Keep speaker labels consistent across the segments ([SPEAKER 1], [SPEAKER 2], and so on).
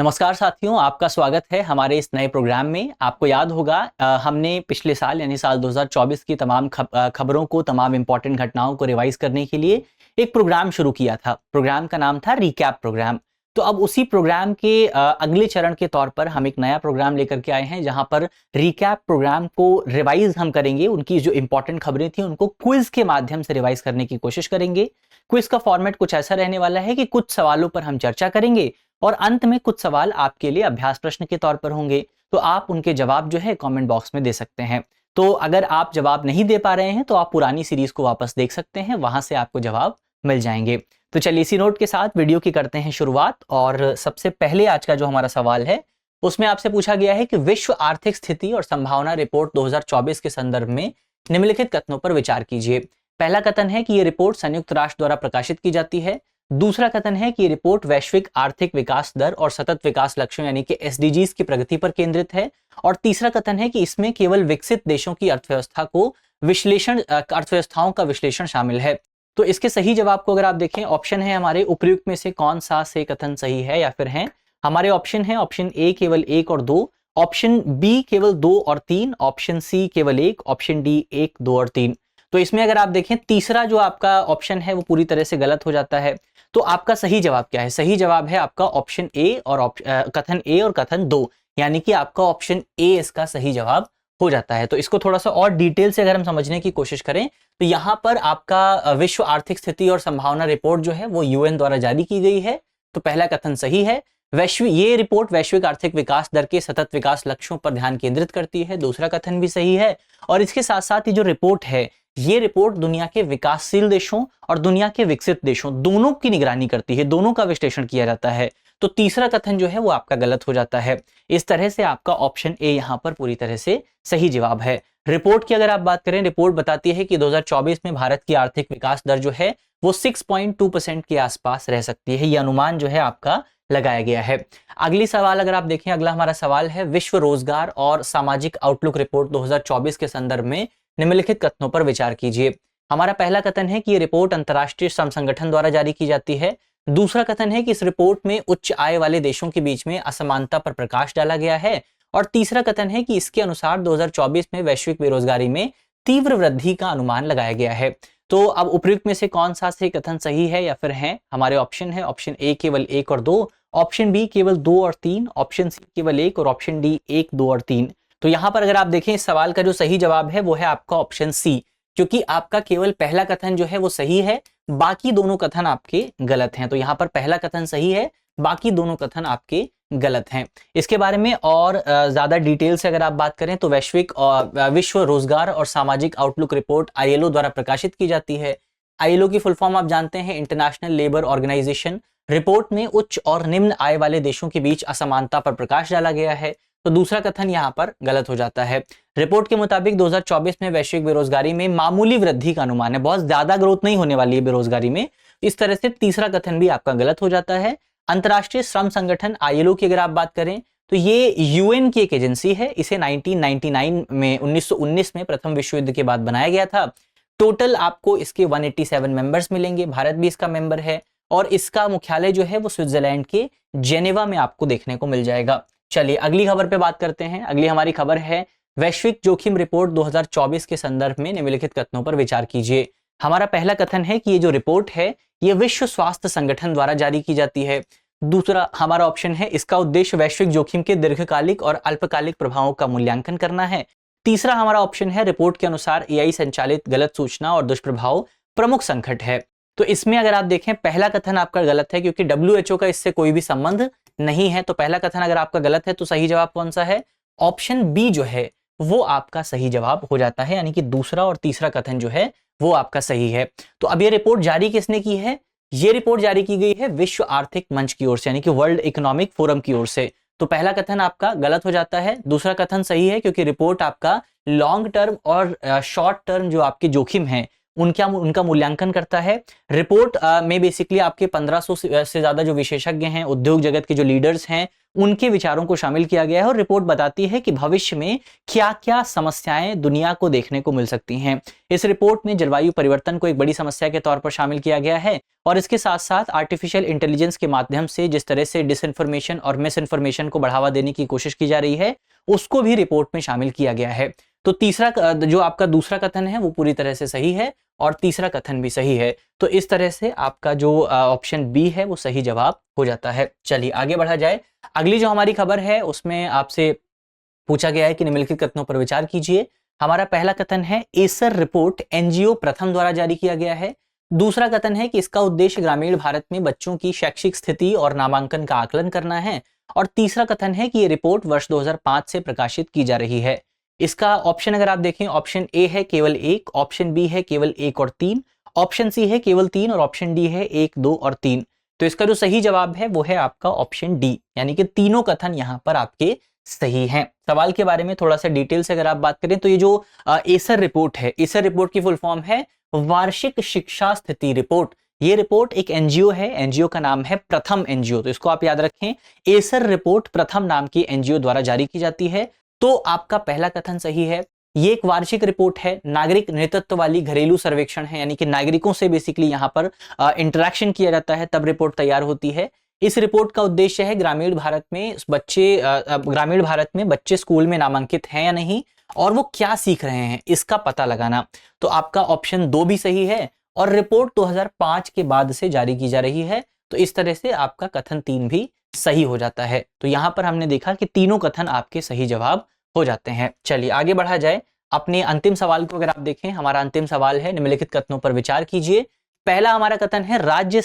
[SPEAKER 1] नमस्कार साथियों, आपका स्वागत है हमारे इस नए प्रोग्राम में। आपको याद होगा हमने पिछले साल यानी साल 2024 की तमाम खबरों को, तमाम इंपॉर्टेंट घटनाओं को रिवाइज करने के लिए एक प्रोग्राम शुरू किया था। प्रोग्राम का नाम था रिकैप प्रोग्राम। तो अब उसी प्रोग्राम के अगले चरण के तौर पर हम एक नया प्रोग्राम लेकर के आए हैं, जहां पर रिकैप प्रोग्राम को रिवाइज हम करेंगे। उनकी जो इंपॉर्टेंट खबरें थी उनको क्विज के माध्यम से रिवाइज करने की कोशिश करेंगे। क्विज का फॉर्मेट कुछ ऐसा रहने वाला है कि कुछ सवालों पर हम चर्चा करेंगे और अंत में कुछ सवाल आपके लिए अभ्यास प्रश्न के तौर पर होंगे। तो आप उनके जवाब जो है कमेंट बॉक्स में दे सकते हैं। तो अगर आप जवाब नहीं दे पा रहे हैं तो आप पुरानी सीरीज को वापस देख सकते हैं, वहां से आपको जवाब मिल जाएंगे। तो चलिए इसी नोट के साथ वीडियो की करते हैं शुरुआत। और सबसे पहले आज का जो हमारा सवाल है उसमें आपसे पूछा गया है कि विश्व आर्थिक स्थिति और संभावना रिपोर्ट 2024 के संदर्भ में निम्नलिखित कथनों पर विचार कीजिए। पहला कथन है कि यह रिपोर्ट संयुक्त राष्ट्र द्वारा प्रकाशित की जाती है। दूसरा कथन है कि ये रिपोर्ट वैश्विक आर्थिक विकास दर और सतत विकास लक्ष्यों यानी कि एसडीजीज की प्रगति पर केंद्रित है। और तीसरा कथन है कि इसमें केवल विकसित देशों की अर्थव्यवस्थाओं का विश्लेषण शामिल है। तो इसके सही जवाब को अगर आप देखें, ऑप्शन है हमारे उपयुक्त में से कौन सा से कथन सही है या फिर है। हमारे ऑप्शन है ऑप्शन ए केवल 1 और 2, ऑप्शन बी केवल 2 और 3, ऑप्शन सी केवल 1, ऑप्शन डी 1, 2 और 3। तो इसमें अगर आप देखें तीसरा जो आपका ऑप्शन है वो पूरी तरह से गलत हो जाता है। तो आपका सही जवाब क्या है? सही जवाब है आपका ऑप्शन ए और कथन ए और कथन 2, यानी कि आपका ऑप्शन ए इसका सही जवाब हो जाता है। तो इसको थोड़ा सा और डिटेल से अगर हम समझने की कोशिश करें तो यहाँ पर आपका विश्व आर्थिक स्थिति और संभावना रिपोर्ट जो है वो यूएन द्वारा जारी की गई है। तो पहला कथन सही है। ये रिपोर्ट वैश्विक आर्थिक विकास दर के सतत विकास लक्ष्यों पर ध्यान केंद्रित करती है। दूसरा कथन भी सही है। और इसके साथ साथ ये जो रिपोर्ट है, ये रिपोर्ट दुनिया के विकासशील देशों और दुनिया के विकसित देशों दोनों की निगरानी करती है, दोनों का विश्लेषण किया जाता है। तो तीसरा कथन जो है वो आपका गलत हो जाता है। इस तरह से आपका ऑप्शन ए यहां पर पूरी तरह से सही जवाब है। रिपोर्ट की अगर आप बात करें, रिपोर्ट बताती है कि 2024 में भारत की आर्थिक विकास दर जो है वो 6.2% के आसपास रह सकती है। ये अनुमान जो है आपका लगाया गया है। अगली सवाल अगर आप देखें, अगला हमारा सवाल है विश्व रोजगार और सामाजिक आउटलुक रिपोर्ट 2024 के संदर्भ में निम्नलिखित कथनों पर विचार कीजिए। हमारा पहला कथन है कि यह रिपोर्ट अंतर्राष्ट्रीय श्रम संगठन द्वारा जारी की जाती है। दूसरा कथन है कि इस रिपोर्ट में उच्च आय वाले देशों के बीच में असमानता पर प्रकाश डाला गया है। और तीसरा कथन है कि इसके अनुसार 2024 में वैश्विक बेरोजगारी में तीव्र वृद्धि का अनुमान लगाया गया है। तो अब उपयुक्त में से कौन सा से कथन सही है या फिर है? हमारे ऑप्शन है ऑप्शन ए केवल 1 और 2, ऑप्शन बी केवल 2 और 3, ऑप्शन सी केवल 1 और ऑप्शन डी 1, 2 और 3। तो यहां पर अगर आप देखें इस सवाल का जो सही जवाब है वो है आपका ऑप्शन सी, क्योंकि आपका केवल पहला कथन जो है वो सही है, बाकी दोनों कथन आपके गलत हैं। तो यहां पर पहला कथन सही है, बाकी दोनों कथन आपके गलत हैं। इसके बारे में और ज्यादा डिटेल से अगर आप बात करें तो विश्व रोजगार और सामाजिक आउटलुक रिपोर्ट आईएलओ द्वारा प्रकाशित की जाती है। आईएलओ की फुल फॉर्म आप जानते हैं, इंटरनेशनल लेबर ऑर्गेनाइजेशन। रिपोर्ट में उच्च और निम्न आय वाले देशों के बीच असमानता पर प्रकाश डाला गया है। तो दूसरा कथन यहां पर गलत हो जाता है। रिपोर्ट के मुताबिक 2024 में वैश्विक बेरोजगारी में मामूली वृद्धि का अनुमान है, बहुत ज्यादा ग्रोथ नहीं होने वाली है बेरोजगारी में। इस तरह से तीसरा कथन भी आपका गलत हो जाता है। अंतर्राष्ट्रीय श्रम संगठन आईएलओ की अगर आप बात करें तो ये यूएन की एक एजेंसी है। इसे 1919 में प्रथम विश्व युद्ध के बाद बनाया गया था। टोटल आपको इसके 187 मेंबर्स मिलेंगे, भारत भी इसका मेंबर है। और इसका मुख्यालय जो है वो स्विट्जरलैंड के जेनेवा में आपको देखने को मिल जाएगा। चलिए अगली खबर पे बात करते हैं। अगली हमारी खबर है वैश्विक जोखिम रिपोर्ट 2024 के संदर्भ में निम्नलिखित कथनों पर विचार कीजिए। हमारा पहला कथन है कि ये जो रिपोर्ट है ये विश्व स्वास्थ्य संगठन द्वारा जारी की जाती है। दूसरा हमारा ऑप्शन है इसका उद्देश्य वैश्विक जोखिम के दीर्घकालिक और अल्पकालिक प्रभावों का मूल्यांकन करना है। तीसरा हमारा ऑप्शन है रिपोर्ट के अनुसार एआई संचालित गलत सूचना और दुष्प्रभाव प्रमुख संकट है। तो इसमें अगर आप देखें पहला कथन आपका गलत है, क्योंकि डब्ल्यूएचओ का इससे कोई भी संबंध नहीं है। तो पहला कथन अगर आपका गलत है तो सही जवाब कौन सा है? ऑप्शन बी जो है वो आपका सही जवाब हो जाता है, यानी कि दूसरा और तीसरा कथन जो है वो आपका सही है। तो अब ये रिपोर्ट जारी किसने की है? ये रिपोर्ट जारी की गई है विश्व आर्थिक मंच की ओर से, यानी कि वर्ल्ड इकोनॉमिक फोरम की ओर से। तो पहला कथन आपका गलत हो जाता है। दूसरा कथन सही है, क्योंकि रिपोर्ट आपका लॉन्ग टर्म और शॉर्ट टर्म जो आपके जोखिम हैं उनका मूल्यांकन करता है। रिपोर्ट में बेसिकली आपके 1500 से ज्यादा जो विशेषज्ञ हैं, उद्योग जगत के जो लीडर्स हैं, उनके विचारों को शामिल किया गया है और रिपोर्ट बताती है कि भविष्य में क्या क्या समस्याएं दुनिया को देखने को मिल सकती हैं। इस रिपोर्ट में जलवायु परिवर्तन को एक बड़ी समस्या के तौर पर शामिल किया गया है और इसके साथ साथ आर्टिफिशियल इंटेलिजेंस के माध्यम से जिस तरह से डिसइंफॉर्मेशन और मिस इन्फॉर्मेशन को बढ़ावा देने की कोशिश की जा रही है, उसको भी रिपोर्ट में शामिल किया गया है। तो तीसरा जो आपका दूसरा कथन है वो पूरी तरह से सही है और तीसरा कथन भी सही है। तो इस तरह से आपका जो ऑप्शन बी है वो सही जवाब हो जाता है। चलिए आगे बढ़ा जाए। अगली जो हमारी खबर है उसमें आपसे पूछा गया है कि निम्नलिखित कथनों पर विचार कीजिए। हमारा पहला कथन है एसर रिपोर्ट एनजीओ प्रथम द्वारा जारी किया गया है। दूसरा कथन है कि इसका उद्देश्य ग्रामीण भारत में बच्चों की शैक्षिक स्थिति और नामांकन का आकलन करना है। और तीसरा कथन है कि ये रिपोर्ट वर्ष 2005 से प्रकाशित की जा रही है। इसका ऑप्शन अगर आप देखें, ऑप्शन ए है केवल 1, ऑप्शन बी है केवल 1 और 3, ऑप्शन सी है केवल 3 और ऑप्शन डी है 1, 2 और 3। तो इसका जो सही जवाब है वो है आपका ऑप्शन डी, यानी कि तीनों कथन यहां पर आपके सही हैं। सवाल के बारे में थोड़ा सा डिटेल से अगर आप बात करें तो ये जो एसर रिपोर्ट है, एसर रिपोर्ट की फुल फॉर्म है वार्षिक शिक्षा स्थिति रिपोर्ट। ये रिपोर्ट एक एनजीओ है, एनजीओ का नाम है प्रथम एनजीओ, तो इसको आप याद रखें। एसर रिपोर्ट प्रथम नाम की एनजीओ द्वारा जारी की जाती है। तो आपका पहला कथन सही है। ये एक वार्षिक रिपोर्ट है, नागरिक नेतृत्व वाली घरेलू सर्वेक्षण है, यानी कि नागरिकों से बेसिकली यहाँ पर इंटरेक्शन किया जाता है तब रिपोर्ट तैयार होती है। इस रिपोर्ट का उद्देश्य है ग्रामीण भारत में बच्चे स्कूल में नामांकित हैं या नहीं और वो क्या सीख रहे हैं इसका पता लगाना। तो आपका ऑप्शन 2 भी सही है और रिपोर्ट 2005 के बाद से जारी की जा रही है। तो इस तरह से आपका कथन 3 भी सही हो जाता है। तो यहां पर हमने देखा कि तीनों कथन आपके सही जवाब हो जाते हैं। चलिए आगे बढ़ा जाए। अपने अंतिम सवाल को अगर आप देखें, हमारा अंतिम सवाल है निम्नलिखित कथनों पर विचार कीजिए। पहला हमारा कथन है राज्य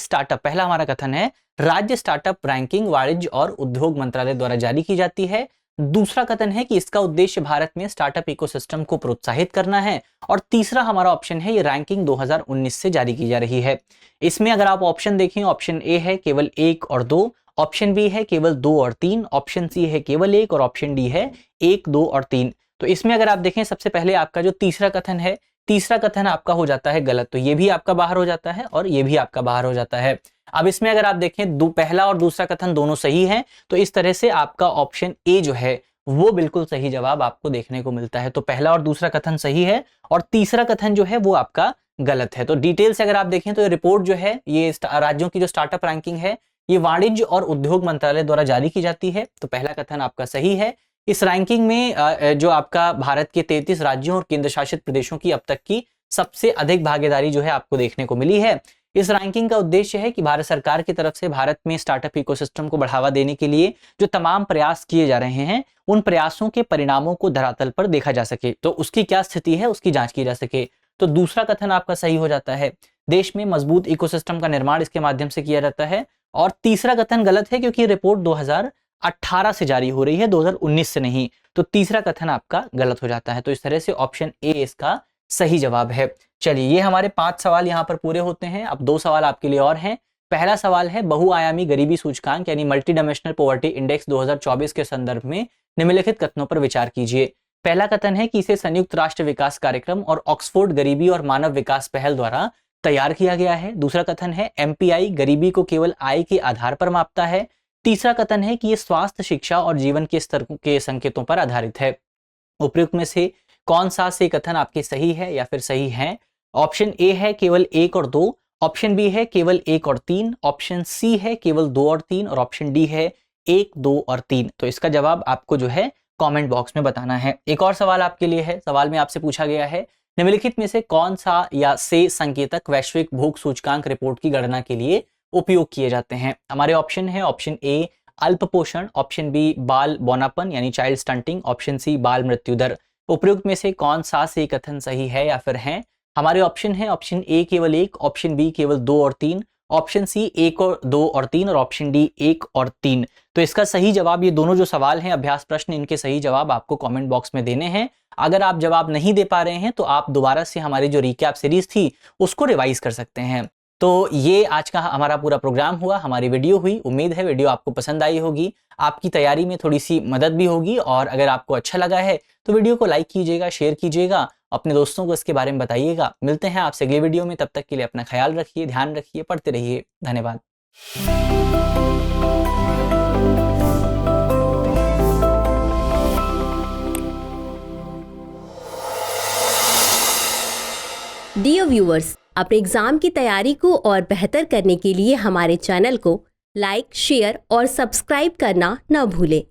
[SPEAKER 1] स्टार्टअप रैंकिंग वाणिज्य और उद्योग मंत्रालय द्वारा जारी की जाती है। दूसरा कथन है कि इसका उद्देश्य भारत में स्टार्टअप इकोसिस्टम को प्रोत्साहित करना है। और तीसरा हमारा ऑप्शन है ये रैंकिंग 2019 से जारी की जा रही है। इसमें अगर आप ऑप्शन देखें, ऑप्शन ए है केवल 1 और 2, ऑप्शन बी है केवल 2 और 3, ऑप्शन सी है केवल 1 और ऑप्शन डी है 1, 2 और 3। तो इसमें अगर आप देखें सबसे पहले आपका जो तीसरा कथन है, तीसरा कथन आपका हो जाता है गलत, तो ये भी आपका बाहर हो जाता है और ये भी आपका बाहर हो जाता है। अब इसमें अगर आप देखें पहला और दूसरा कथन दोनों सही हैं, तो इस तरह से आपका ऑप्शन ए जो है वो बिल्कुल सही जवाब आपको देखने को मिलता है। तो पहला और दूसरा कथन सही है और तीसरा कथन जो है वो आपका गलत है। तो डिटेल से अगर आप देखें तो ये रिपोर्ट जो है ये राज्यों की जो स्टार्टअप रैंकिंग है ये वाणिज्य और उद्योग मंत्रालय द्वारा जारी की जाती है। तो पहला कथन आपका सही है। इस रैंकिंग में जो आपका भारत के 33 राज्यों और केंद्र शासित प्रदेशों की अब तक की सबसे अधिक भागीदारी जो है आपको देखने को मिली है। इस रैंकिंग का उद्देश्य है कि भारत सरकार की तरफ से भारत में स्टार्टअप इकोसिस्टम को बढ़ावा देने के लिए जो तमाम प्रयास किए जा रहे हैं उन प्रयासों के परिणामों को धरातल पर देखा जा सके, तो उसकी क्या स्थिति है उसकी जांच की जा सके। तो दूसरा कथन आपका सही हो जाता है। देश में मजबूत इकोसिस्टम का निर्माण इसके माध्यम से किया जाता है। और तीसरा कथन गलत है क्योंकि रिपोर्ट 2018 से जारी हो रही है, 2019 से नहीं। तो तीसरा कथन आपका गलत हो जाता है। तो इस तरह से ऑप्शन ए इसका सही जवाब है। चलिए ये हमारे 5 सवाल यहाँ पर पूरे होते हैं। अब 2 सवाल आपके लिए और हैं। पहला सवाल है बहुआयामी गरीबी सूचकांक यानी मल्टी डायमेंशनल पॉवर्टी इंडेक्स 2024 के संदर्भ में निम्नलिखित कथनों पर विचार कीजिए। पहला कथन है कि इसे संयुक्त राष्ट्र विकास कार्यक्रम और ऑक्सफोर्ड गरीबी और मानव विकास पहल द्वारा तैयार किया गया है। दूसरा कथन है एमपीआई गरीबी को केवल आय के आधार पर मापता है। तीसरा कथन है कि यह स्वास्थ्य, शिक्षा और जीवन के स्तर के संकेतों पर आधारित है। उपयुक्त में से कौन सा से कथन आपके सही है या फिर सही है? ऑप्शन ए है केवल 1 और 2, ऑप्शन बी है केवल 1 और 3, ऑप्शन सी है केवल 2 और 3 और ऑप्शन डी है 1, 2 और 3। तो इसका जवाब आपको जो है कमेंट बॉक्स में बताना है। एक और सवाल आपके लिए है। सवाल में आपसे पूछा गया है निम्नलिखित में से कौन सा या से संकेतक वैश्विक भूख सूचकांक रिपोर्ट की गणना के लिए उपयोग किए जाते हैं। हमारे ऑप्शन है ऑप्शन ए अल्प पोषण, ऑप्शन बी बाल बौनापन यानी चाइल्ड स्टंटिंग, ऑप्शन सी बाल मृत्यु दर। उपयुक्त में से कौन सा से कथन सही है या फिर है? हमारे ऑप्शन है ऑप्शन ए केवल 1, ऑप्शन बी केवल 2 और 3, ऑप्शन सी 1 और 2 और 3 और ऑप्शन डी 1 और 3। तो इसका सही जवाब, ये दोनों जो सवाल हैं अभ्यास प्रश्न, इनके सही जवाब आपको कमेंट बॉक्स में देने हैं। अगर आप जवाब नहीं दे पा रहे हैं तो आप दोबारा से हमारी जो रिकैप सीरीज थी उसको रिवाइज कर सकते हैं। तो ये आज का हमारा पूरा प्रोग्राम हुआ, हमारी वीडियो हुई। उम्मीद है वीडियो आपको पसंद आई होगी, आपकी तैयारी में थोड़ी सी मदद भी होगी। और अगर आपको अच्छा लगा है तो वीडियो को लाइक कीजिएगा, शेयर कीजिएगा अपने दोस्तों को इसके बारे में बताइएगा। मिलते हैं आपसे अगली वीडियो में, तब तक के लिए अपना ख्याल रखिए, ध्यान रखिए, पढ़ते रहिए। धन्यवाद।
[SPEAKER 2] डियर व्यूअर्स, अपने एग्जाम की तैयारी को और बेहतर करने के लिए हमारे चैनल को लाइक, शेयर और सब्सक्राइब करना न भूलें।